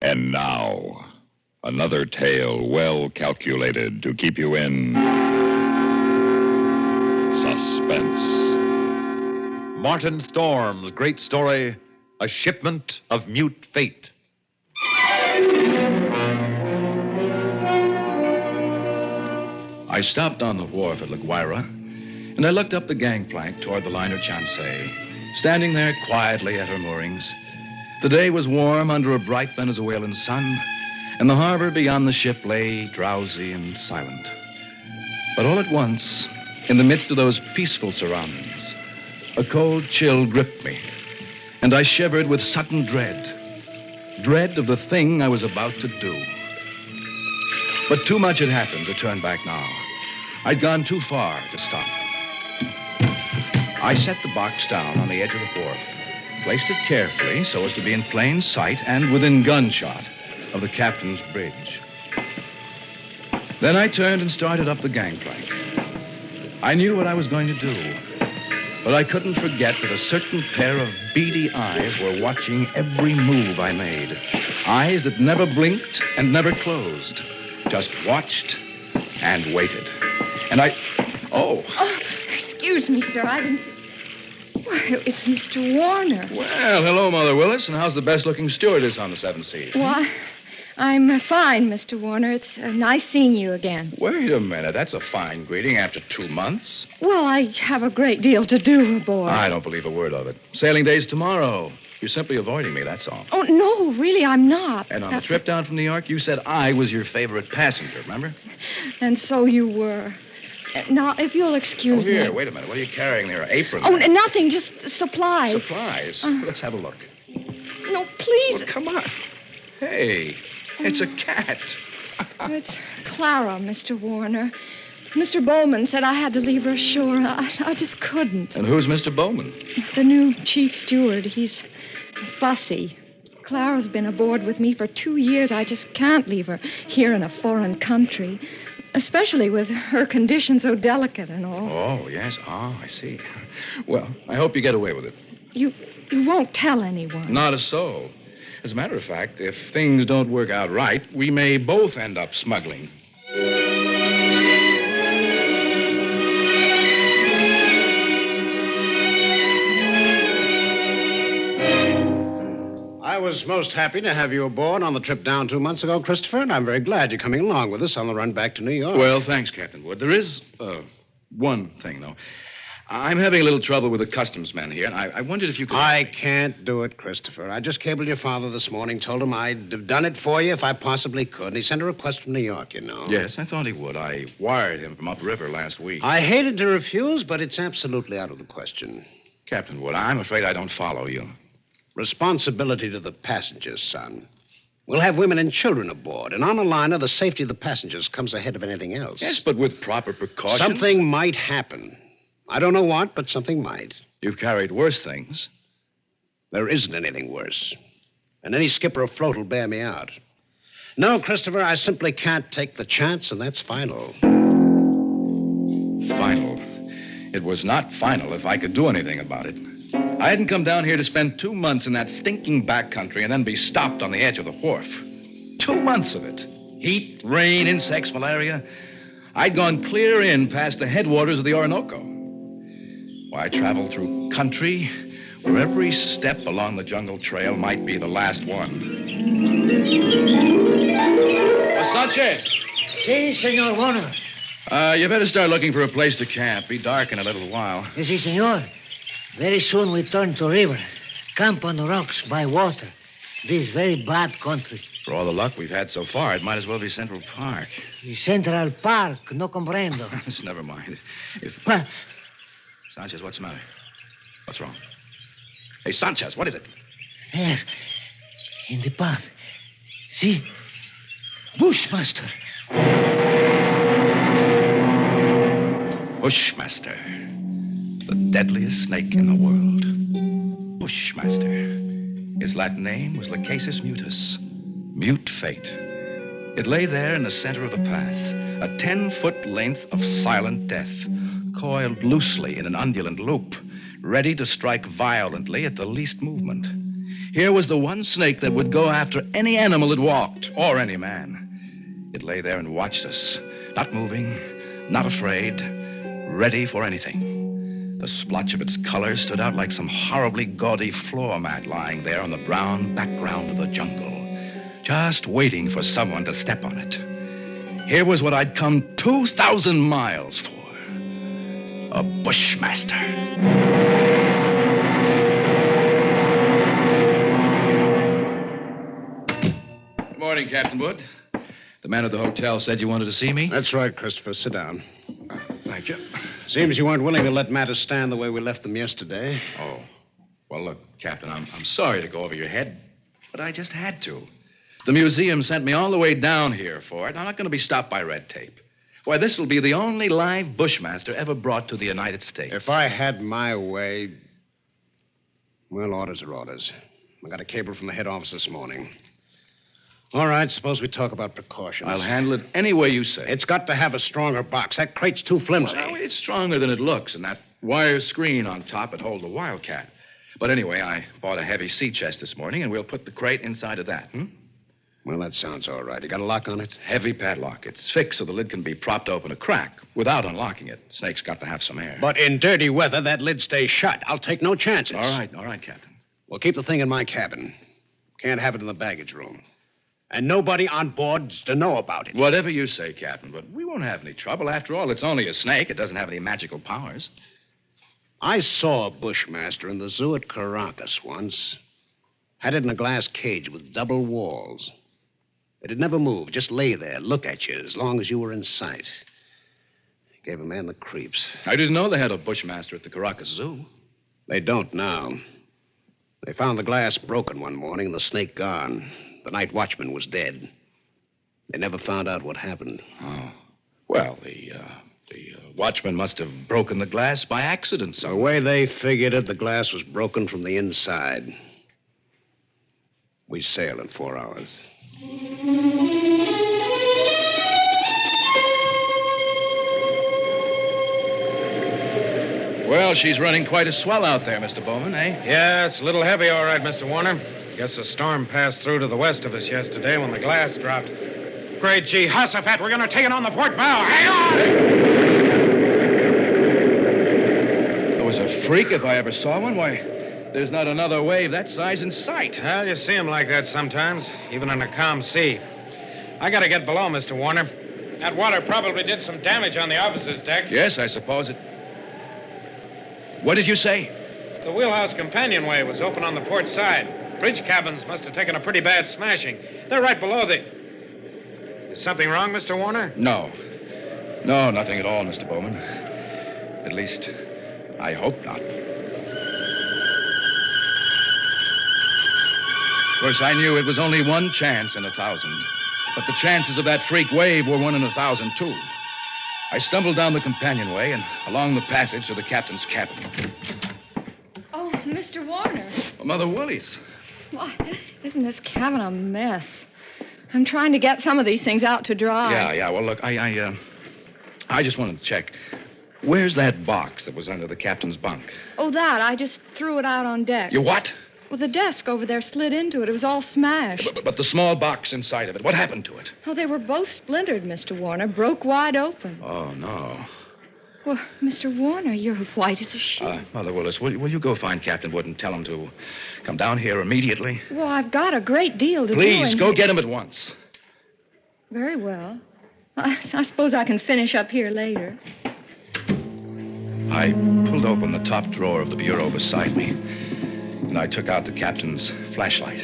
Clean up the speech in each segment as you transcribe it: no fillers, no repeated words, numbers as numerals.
And now, another tale well calculated to keep you in suspense. Martin Storm's great story, A Shipment of Mute Fate. I stopped on the wharf at La Guaira, and I looked up the gangplank toward the liner Chancay, standing there quietly at her moorings. The day was warm under a bright Venezuelan sun, and the harbor beyond the ship lay drowsy and silent. But all at once, in the midst of those peaceful surroundings, a cold chill gripped me, and I shivered with sudden dread of the thing I was about to do. But too much had happened to turn back now. I'd gone too far to stop. I set the box down on the edge of the wharf, placed it carefully so as to be in plain sight and within gunshot of the captain's bridge. Then I turned and started up the gangplank. I knew what I was going to do, but I couldn't forget that a certain pair of beady eyes were watching every move I made. Eyes that never blinked and never closed, just watched and waited. And Oh, excuse me, sir. I didn't see... Well, it's Mr. Warner. Well, hello, Mother Willis, and how's the best-looking stewardess on the Seven Seas? Well, I'm fine, Mr. Warner. It's nice seeing you again. Wait a minute. That's a fine greeting after 2 months. Well, I have a great deal to do aboard. I don't believe a word of it. Sailing day's tomorrow. You're simply avoiding me, that's all. Oh, no, really, I'm not. And on the trip down from New York, you said I was your favorite passenger, remember? And so you were. Now, if you'll excuse me. Here, wait a minute. What are you carrying there? Apron? Oh, nothing, just supplies. Supplies? Let's have a look. No, please. Well, come on. Hey, it's a cat. It's Clara, Mr. Warner. Mr. Bowman said I had to leave her ashore. I just couldn't. And who's Mr. Bowman? The new chief steward. He's fussy. Clara's been aboard with me for 2 years. I just can't leave her here in a foreign country, especially with her condition so delicate and all. Oh, yes. I see. Well, I hope you get away with it. You won't tell anyone? Not a soul. As a matter of fact, if things don't work out right, we may both end up smuggling. I was most happy to have you aboard on the trip down 2 months ago, Christopher, and I'm very glad you're coming along with us on the run back to New York. Well, thanks, Captain Wood. There is one thing, though. I'm having a little trouble with the customs men here, and I wondered if you could... I can't do it, Christopher. I just cabled your father this morning, told him I'd have done it for you if I possibly could. And he sent a request from New York, you know. Yes, I thought he would. I wired him from upriver last week. I hated to refuse, but it's absolutely out of the question. Captain Wood, I'm afraid I don't follow you. Responsibility to the passengers, son. We'll have women and children aboard, and on a liner, the safety of the passengers comes ahead of anything else. Yes, but with proper precautions. Something might happen. I don't know what, but something might. You've carried worse things. There isn't anything worse. And any skipper afloat will bear me out. No, Christopher, I simply can't take the chance, and that's final. Final? It was not final if I could do anything about it. I hadn't come down here to spend 2 months in that stinking backcountry and then be stopped on the edge of the wharf. 2 months of it. Heat, rain, insects, malaria. I'd gone clear in past the headwaters of the Orinoco. Why, I traveled through country where every step along the jungle trail might be the last one. Sanchez! Si, Senor Warner. You better start looking for a place to camp. Be dark in a little while. Si, senor. Very soon we turn to river. Camp on the rocks by water. This very bad country. For all the luck we've had so far, it might as well be Central Park. The Central Park, no comprendo. Never mind. What? Sanchez, what's the matter? What's wrong? Hey, Sanchez, what is it? There. In the path. See? Bushmaster. Bushmaster. The deadliest snake in the world. Bushmaster. His Latin name was Lachesis mutus. Mute fate. It lay there in the center of the path, a 10-foot length of silent death, coiled loosely in an undulant loop, ready to strike violently at the least movement. Here was the one snake that would go after any animal that walked, or any man. It lay there and watched us, not moving, not afraid, ready for anything. The splotch of its color stood out like some horribly gaudy floor mat lying there on the brown background of the jungle, just waiting for someone to step on it. Here was what I'd come 2,000 miles for. A bushmaster. Good morning, Captain Wood. The man at the hotel said you wanted to see me? That's right, Christopher. Sit down. Thank you. Seems you weren't willing to let matters stand the way we left them yesterday. Oh. Well, look, Captain, I'm sorry to go over your head, but I just had to. The museum sent me all the way down here for it. I'm not going to be stopped by red tape. Why, this will be the only live bushmaster ever brought to the United States. If I had my way... Well, orders are orders. I got a cable from the head office this morning. All right, suppose we talk about precautions. I'll handle it any way you say. It's got to have a stronger box. That crate's too flimsy. Well, it's stronger than it looks, and that wire screen on top would hold the Wildcat. But anyway, I bought a heavy sea chest this morning, and we'll put the crate inside of that, Well, that sounds all right. You got a lock on it? Heavy padlock. It's fixed so the lid can be propped open a crack without unlocking it. Snake's got to have some air. But in dirty weather, that lid stays shut. I'll take no chances. All right, Captain. We'll keep the thing in my cabin. Can't have it in the baggage room. And nobody on board's to know about it. Whatever you say, Captain, but we won't have any trouble. After all, it's only a snake. It doesn't have any magical powers. I saw a bushmaster in the zoo at Caracas once. Had it in a glass cage with double walls. It'd never move, just lay there, look at you as long as you were in sight. Gave a man the creeps. I didn't know they had a bushmaster at the Caracas Zoo. They don't now. They found the glass broken one morning and the snake gone. The night watchman was dead. They never found out what happened. Oh. Well, the watchman must have broken the glass by accident. The way they figured it, the glass was broken from the inside. We sail in 4 hours. Well, she's running quite a swell out there, Mr. Bowman, eh? Yeah, it's a little heavy, all right, Mr. Warner. Guess the storm passed through to the west of us yesterday when the glass dropped. Great gee, Hussafat, we're going to take it on the port bow. Hang on! It was a freak if I ever saw one. Why, there's not another wave that size in sight. Well, you see them like that sometimes, even in a calm sea. I got to get below, Mr. Warner. That water probably did some damage on the officer's deck. Yes, I suppose it... What did you say? The wheelhouse companionway was open on the port side. Bridge cabins must have taken a pretty bad smashing. They're right below the... Is something wrong, Mr. Warner? No, nothing at all, Mr. Bowman. At least, I hope not. Of course, I knew it was only one chance in 1,000. But the chances of that freak wave were 1 in 1,000, too. I stumbled down the companionway and along the passage to the captain's cabin. Oh, Mr. Warner. Oh, Mother Willie's. Why, isn't this cabin a mess? I'm trying to get some of these things out to dry. Yeah. Well, look, I just wanted to check. Where's that box that was under the captain's bunk? Oh, that. I just threw it out on deck. You what? Well, the desk over there slid into it. It was all smashed. But the small box inside of it, what happened to it? Oh, they were both splintered, Mr. Warner. Broke wide open. Oh, no. Well, Mr. Warner, you're white as a sheet. Mother Willis, will you go find Captain Wood and tell him to come down here immediately? Well, I've got a great deal to do. Please, go get him at once. Very well. I suppose I can finish up here later. I pulled open the top drawer of the bureau beside me, and I took out the captain's flashlight.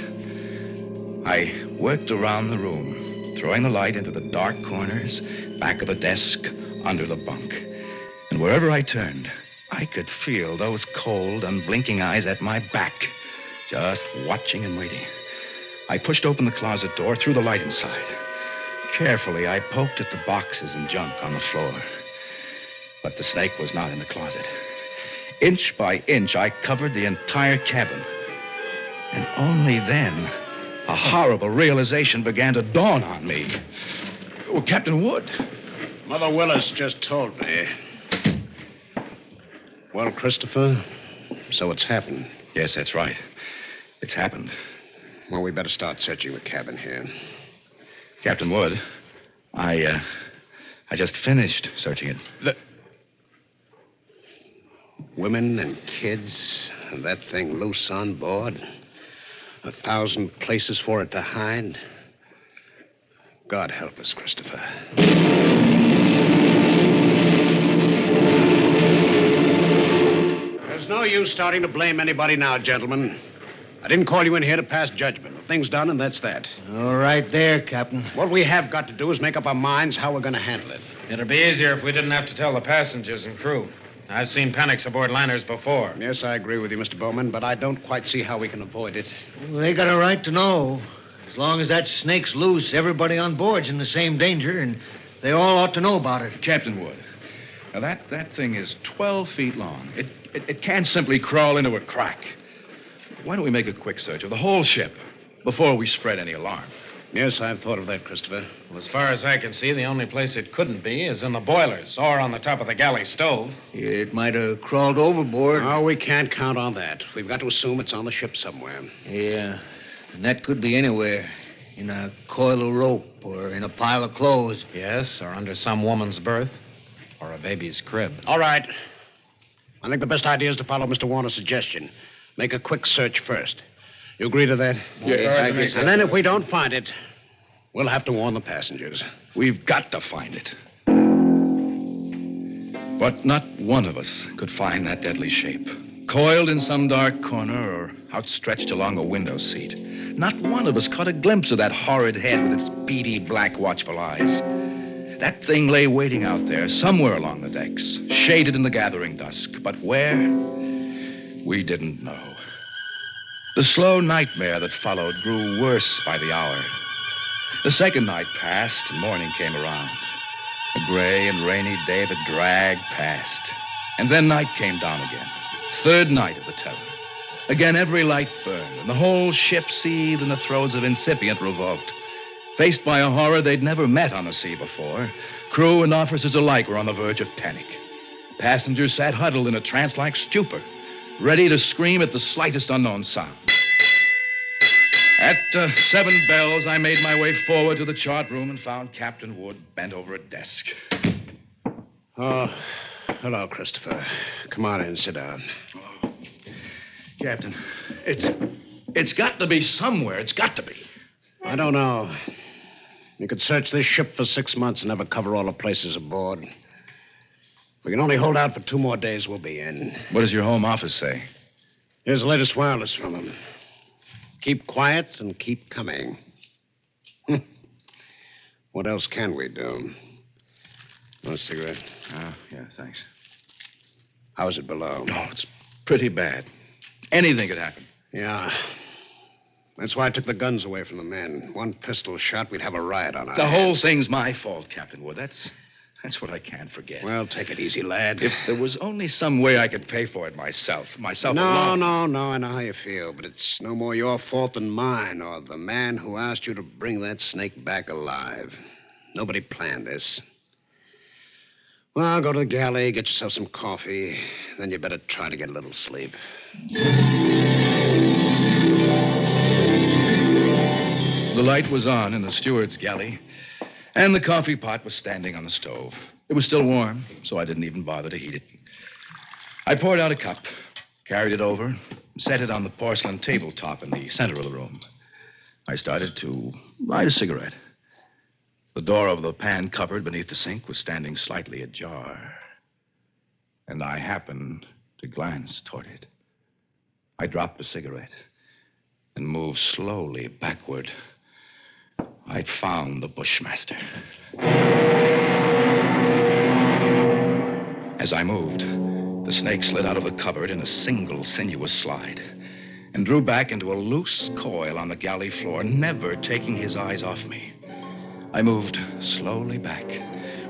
I worked around the room, throwing the light into the dark corners, back of the desk, under the bunk. And wherever I turned, I could feel those cold, unblinking eyes at my back, just watching and waiting. I pushed open the closet door, threw the light inside. Carefully, I poked at the boxes and junk on the floor. But the snake was not in the closet. Inch by inch, I covered the entire cabin. And only then, a horrible realization began to dawn on me. Oh, Captain Wood. Mother Willis just told me. Well, Christopher, so it's happened. Yes, that's right. It's happened. Well, we better start searching the cabin here. Captain Wood, I just finished searching it. Women and kids, and that thing loose on board. 1,000 places for it to hide. God help us, Christopher. There's no use starting to blame anybody now, gentlemen. I didn't call you in here to pass judgment. The thing's done, and that's that. All right there, Captain. What we have got to do is make up our minds how we're going to handle it. It'd be easier if we didn't have to tell the passengers and crew. I've seen panics aboard liners before. Yes, I agree with you, Mr. Bowman, but I don't quite see how we can avoid it. Well, they got a right to know. As long as that snake's loose, everybody on board's in the same danger, and they all ought to know about it. Captain Wood, now that thing is 12 feet long. It can't simply crawl into a crack. Why don't we make a quick search of the whole ship before we spread any alarm? Yes, I've thought of that, Christopher. Well, as far as I can see, the only place it couldn't be is in the boilers or on the top of the galley stove. It might have crawled overboard. Oh, we can't count on that. We've got to assume it's on the ship somewhere. Yeah, and that could be anywhere. In a coil of rope or in a pile of clothes. Yes, or under some woman's berth or a baby's crib. All right. I think the best idea is to follow Mr. Warner's suggestion. Make a quick search first. You agree to that? Yeah, I guess. And then if we don't find it, we'll have to warn the passengers. We've got to find it. But not one of us could find that deadly shape. Coiled in some dark corner or outstretched along a window seat. Not one of us caught a glimpse of that horrid head with its beady, black, watchful eyes. That thing lay waiting out there, somewhere along the decks, shaded in the gathering dusk. But where? We didn't know. The slow nightmare that followed grew worse by the hour. The second night passed, and morning came around. A gray and rainy day that dragged past. And then night came down again. Third night of the terror. Again, every light burned, and the whole ship seethed in the throes of incipient revolt. Faced by a horror they'd never met on the sea before, crew and officers alike were on the verge of panic. Passengers sat huddled in a trance-like stupor, ready to scream at the slightest unknown sound. At 7 bells, I made my way forward to the chart room and found Captain Wood bent over a desk. Oh, hello, Christopher. Come on in, sit down. Oh, Captain, it's got to be somewhere. It's got to be. I don't know. You could search this ship for 6 months and never cover all the places aboard. We can only hold out for 2 more days, we'll be in. What does your home office say? Here's the latest wireless from them. Keep quiet and keep coming. What else can we do? Want a cigarette? Oh, yeah, thanks. How's it below? No, it's pretty bad. Anything could happen. Yeah. That's why I took the guns away from the men. One pistol shot, we'd have a riot on our The whole hands. thing's my fault, Captain Wood. That's what I can't forget. Well, take it easy, lad. If there was only some way I could pay for it myself No, alone. no, I know how you feel, but it's no more your fault than mine or the man who asked you to bring that snake back alive. Nobody planned this. Well, go to the galley, get yourself some coffee, then you better try to get a little sleep. The light was on in the steward's galley, and the coffee pot was standing on the stove. It was still warm, so I didn't even bother to heat it. I poured out a cup, carried it over, and set it on the porcelain tabletop in the center of the room. I started to light a cigarette. The door of the pan cupboard beneath the sink was standing slightly ajar, and I happened to glance toward it. I dropped the cigarette and moved slowly backward. I'd found the Bushmaster. As I moved, the snake slid out of the cupboard in a single sinuous slide and drew back into a loose coil on the galley floor, never taking his eyes off me. I moved slowly back,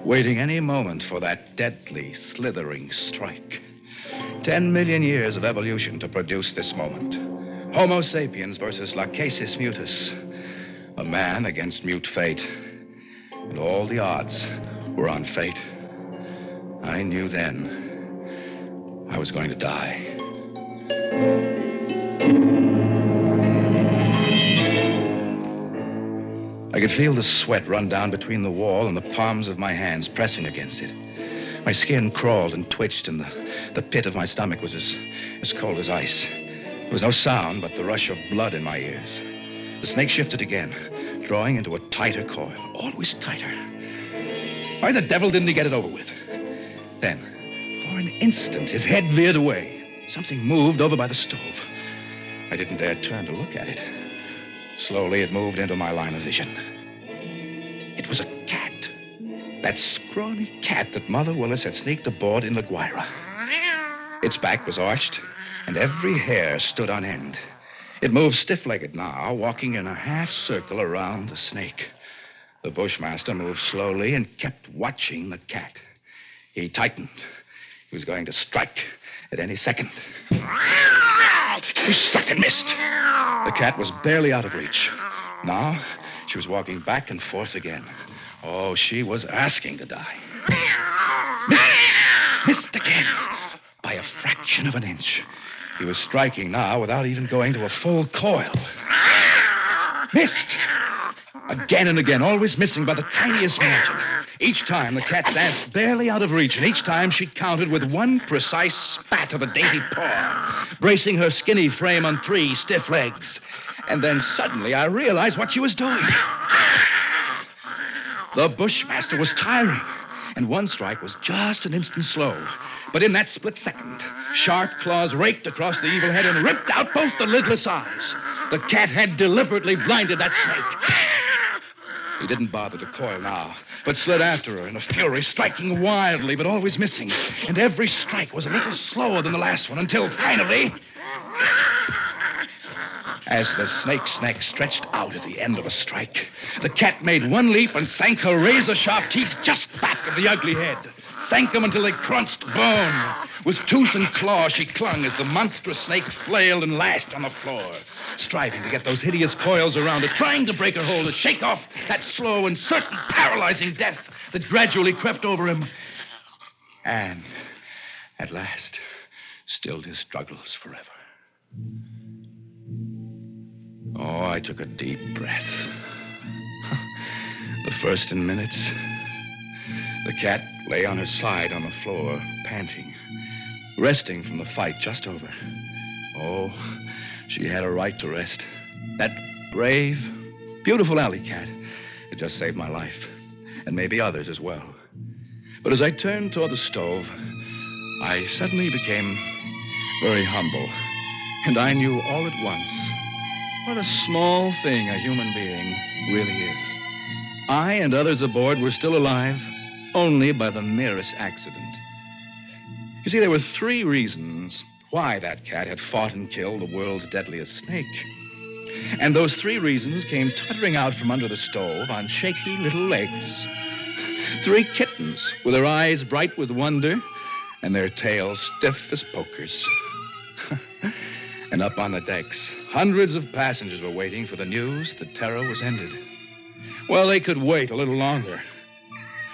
waiting any moment for that deadly, slithering strike. 10 million years of evolution to produce this moment. Homo sapiens versus Lachesis mutus. A man against mute fate. And all the odds were on fate. I knew then I was going to die. I could feel the sweat run down between the wall and the palms of my hands pressing against it. My skin crawled and twitched, and the pit of my stomach was as cold as ice. There was no sound but the rush of blood in my ears. The snake shifted again, drawing into a tighter coil, always tighter. Why the devil didn't he get it over with? Then, for an instant, his head veered away. Something moved over by the stove. I didn't dare turn to look at it. Slowly, it moved into my line of vision. It was a cat. That scrawny cat that Mother Willis had sneaked aboard in La Guaira. Its back was arched, and every hair stood on end. It moved stiff-legged now, walking in a half circle around the snake. The Bushmaster moved slowly and kept watching the cat. He tightened. He was going to strike at any second. He struck and missed. The cat was barely out of reach. Now, she was walking back and forth again. Oh, she was asking to die. Missed again. By a fraction of an inch. He was striking now without even going to a full coil. Missed! Again and again, always missing by the tiniest margin. Each time, the cat danced barely out of reach, and each time she countered with one precise spat of a dainty paw, bracing her skinny frame on 3 stiff legs. And then suddenly, I realized what she was doing. The Bushmaster was tiring, and one strike was just an instant slow. But in that split second, sharp claws raked across the evil head and ripped out both the lidless eyes. The cat had deliberately blinded that snake. He didn't bother to coil now, but slid after her in a fury, striking wildly but always missing. And every strike was a little slower than the last one until finally... As the snake's neck stretched out at the end of a strike, the cat made one leap and sank her razor-sharp teeth just back of the ugly head. Sank them until they crunched bone. With tooth and claw, she clung as the monstrous snake flailed and lashed on the floor, striving to get those hideous coils around her, trying to break her hold, to shake off that slow and certain paralyzing death that gradually crept over him. And, at last, stilled his struggles forever. Oh, I took a deep breath. The first in minutes. The cat lay on her side on the floor, panting, resting from the fight just over. Oh, she had a right to rest. That brave, beautiful alley cat had just saved my life, and maybe others as well. But as I turned toward the stove, I suddenly became very humble, and I knew all at once what a small thing a human being really is. I and others aboard were still alive only by the merest accident. You see, there were 3 reasons why that cat had fought and killed the world's deadliest snake. And those 3 reasons came tottering out from under the stove on shaky little legs. 3 kittens with their eyes bright with wonder and their tails stiff as pokers. And up on the decks, hundreds of passengers were waiting for the news the terror was ended. Well, they could wait a little longer.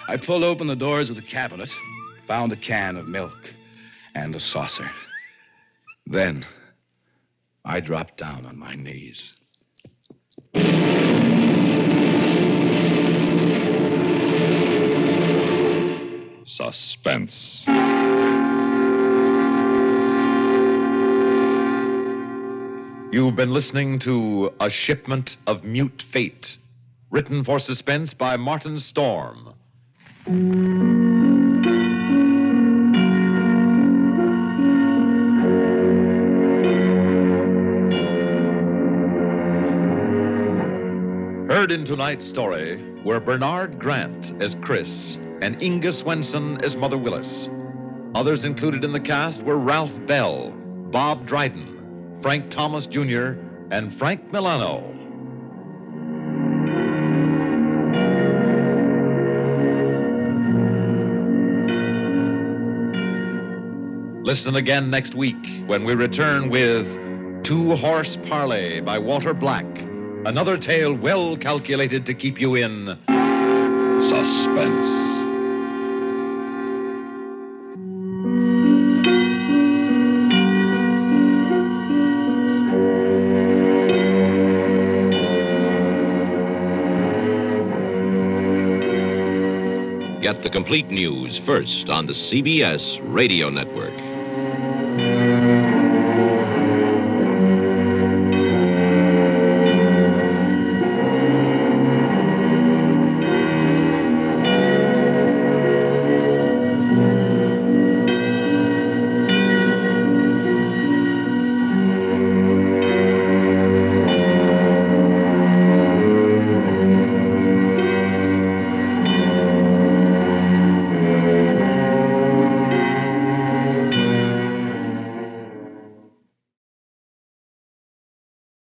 I pulled open the doors of the cabinet, found a can of milk and a saucer. Then, I dropped down on my knees. Suspense. You've been listening to A Shipment of Mute Fate, written for Suspense by Martin Storm. Heard in tonight's story were Bernard Grant as Chris and Inga Swenson as Mother Willis. Others included in the cast were Ralph Bell, Bob Dryden, Frank Thomas Jr., and Frank Milano. Listen again next week when we return with 2 Horse Parley by Walter Black, another tale well calculated to keep you in Suspense. Get the complete news first on the CBS Radio Network.